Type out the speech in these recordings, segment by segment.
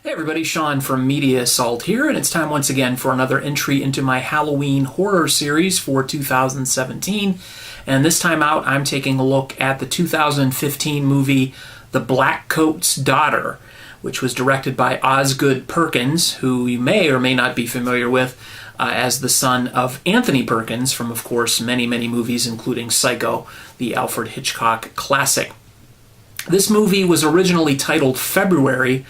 Hey everybody, Sean from Media Assault here, and it's time once again for another entry into my Halloween horror series for 2017. And this time out, I'm taking a look at the 2015 movie The Blackcoat's Daughter, which was directed by Osgood Perkins, who you may or may not be familiar with as the son of Anthony Perkins from, of course, many movies, including Psycho, the Alfred Hitchcock classic. This movie was originally titled February,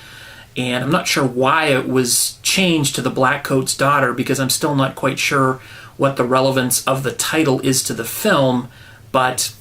and I'm not sure why it was changed to The Blackcoat's Daughter, because I'm still not quite sure what the relevance of the title is to the film, but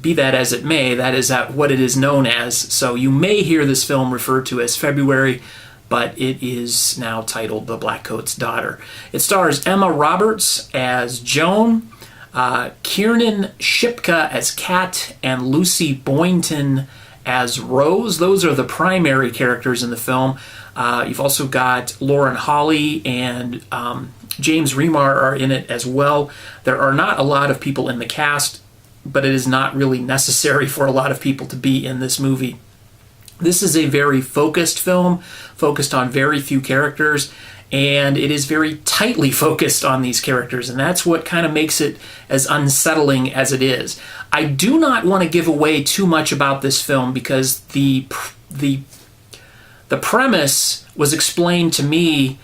be that as it may, that is what it is known as. So you may hear this film referred to as February, but it is now titled The Blackcoat's Daughter. It stars Emma Roberts as Joan, Kiernan Shipka as Kat, and Lucy Boynton as Rose. Those are the primary characters in the film. You've also got Lauren Holly and James Remar are in it as well. There are not a lot of people in the cast, but it is not really necessary for a lot of people to be in this movie. This is a very focused film, focused on very few characters, and it is very tightly focused on these characters, and that's what kind of makes it as unsettling as it is. I do not want to give away too much about this film because the premise was explained to me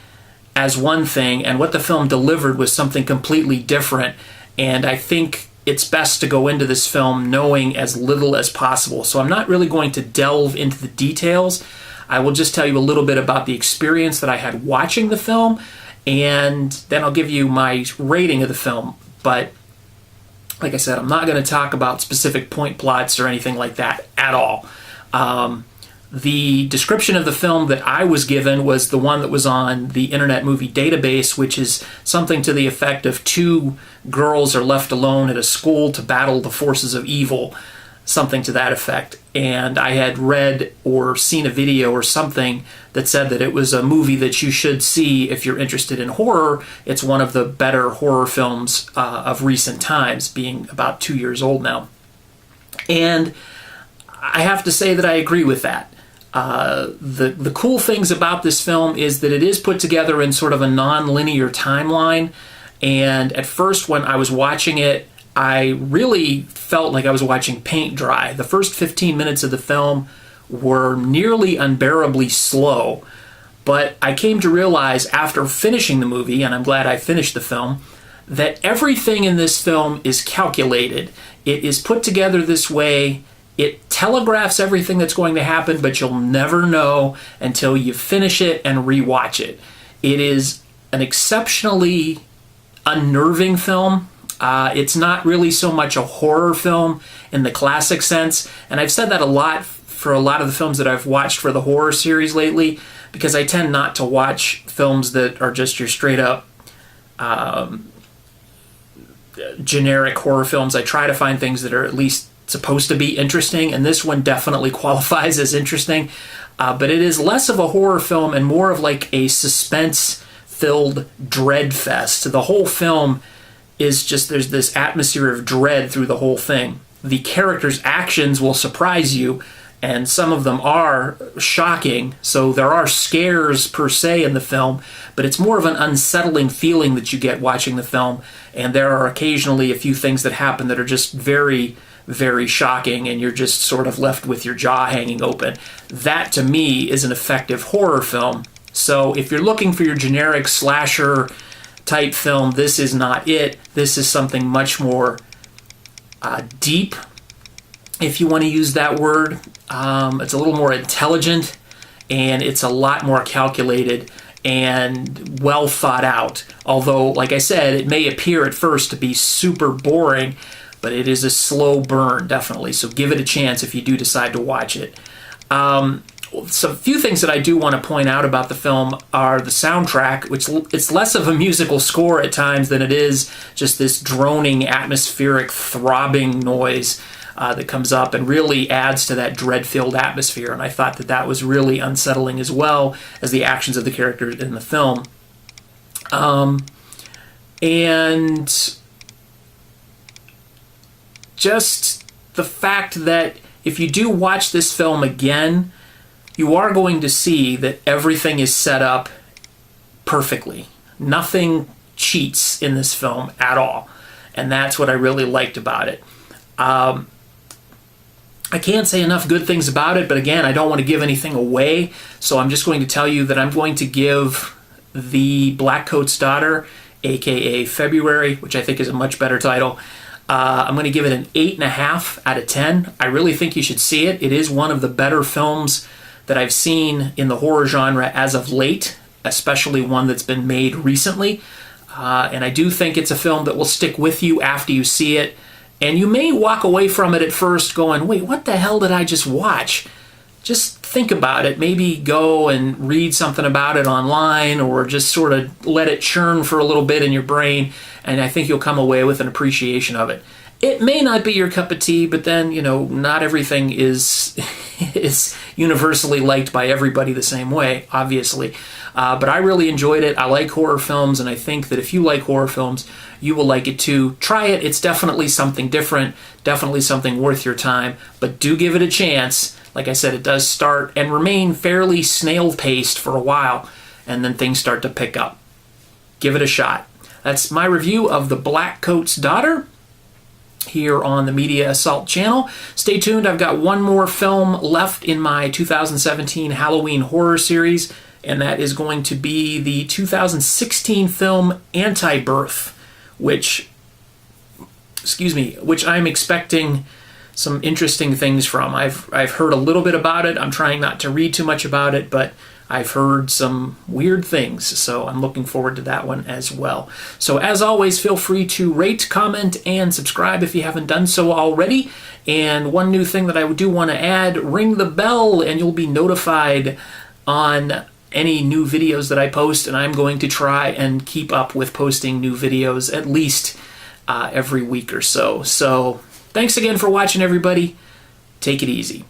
as one thing, and what the film delivered was something completely different, and I think it's best to go into this film knowing as little as possible. So I'm not really going to delve into the details. I will just tell you a little bit about the experience that I had watching the film, and then I'll give you my rating of the film. But like I said, I'm not going to talk about specific point plots or anything like that at all. The description of the film that I was given was the one that was on the Internet Movie Database, which is something to the effect of two girls are left alone at a school to battle the forces of evil, something to that effect. And I had read or seen a video or something that said that it was a movie that you should see if you're interested in horror. It's one of the better horror films of recent times, being about 2 years old now. And I have to say that I agree with that. The cool things about this film is that it is put together in sort of a non-linear timeline. And at first, when I was watching it, I really felt like I was watching paint dry. The first 15 minutes of the film were nearly unbearably slow, but I came to realize after finishing the movie, and I'm glad I finished the film, that everything in this film is calculated. It is put together this way. It telegraphs everything that's going to happen, but you'll never know until you finish it and rewatch it. It is an exceptionally unnerving film. It's not really so much a horror film in the classic sense, and I've said that a lot for a lot of the films that I've watched for the horror series lately, because I tend not to watch films that are just your straight up generic horror films. I try to find things that are at least supposed to be interesting, and this one definitely qualifies as interesting, but it is less of a horror film and more of like a suspense-filled dread fest. The whole film is just, there's this atmosphere of dread through the whole thing. The characters' actions will surprise you, and some of them are shocking, so there are scares per se in the film, but it's more of an unsettling feeling that you get watching the film, and there are occasionally a few things that happen that are just very shocking, and you're just sort of left with your jaw hanging open. That, to me, is an effective horror film. So if you're looking for your generic slasher type film, this is not it. This is something much more deep, if you want to use that word. It's a little more intelligent, and it's a lot more calculated and well thought out. Although, like I said, it may appear at first to be super boring, but it is a slow burn, definitely. So give it a chance if you do decide to watch it. So a few things that I do want to point out about the film are the soundtrack, which it's less of a musical score at times than it is just this droning, atmospheric, throbbing noise that comes up and really adds to that dread-filled atmosphere. And I thought that that was really unsettling, as well as the actions of the characters in the film. And just the fact that if you do watch this film again, you are going to see that everything is set up perfectly. Nothing cheats in this film at all. And that's what I really liked about it. I can't say enough good things about it, but again, I don't want to give anything away, so I'm just going to tell you that I'm going to give The Blackcoat's Daughter, aka February, which I think is a much better title, I'm going to give it an 8.5 out of 10. I really think you should see it. It is one of the better films that I've seen in the horror genre as of late, especially one that's been made recently. And I do think it's a film that will stick with you after you see it. And you may walk away from it at first going, wait, what the hell did I just watch? Just think about it. Maybe go and read something about it online, or just sort of let it churn for a little bit in your brain. And I think you'll come away with an appreciation of it. It may not be your cup of tea, but then, you know, not everything is universally liked by everybody the same way, obviously. But I really enjoyed it. I like horror films, and I think that if you like horror films, you will like it too. Try it. It's definitely something different, definitely something worth your time, but do give it a chance. Like I said, it does start and remain fairly snail-paced for a while, and then things start to pick up. Give it a shot. That's my review of The Blackcoat's Daughter here on the Media Assault channel. Stay tuned. I've got one more film left in my 2017 Halloween horror series, and that is going to be the 2016 film Anti-Birth, which I'm expecting some interesting things from. I've heard a little bit about it. I'm trying not to read too much about it, but I've heard some weird things, so I'm looking forward to that one as well. So as always, feel free to rate, comment, and subscribe if you haven't done so already. And one new thing that I do want to add, ring the bell and you'll be notified on any new videos that I post, and I'm going to try and keep up with posting new videos at least every week or so. So thanks again for watching, everybody. Take it easy.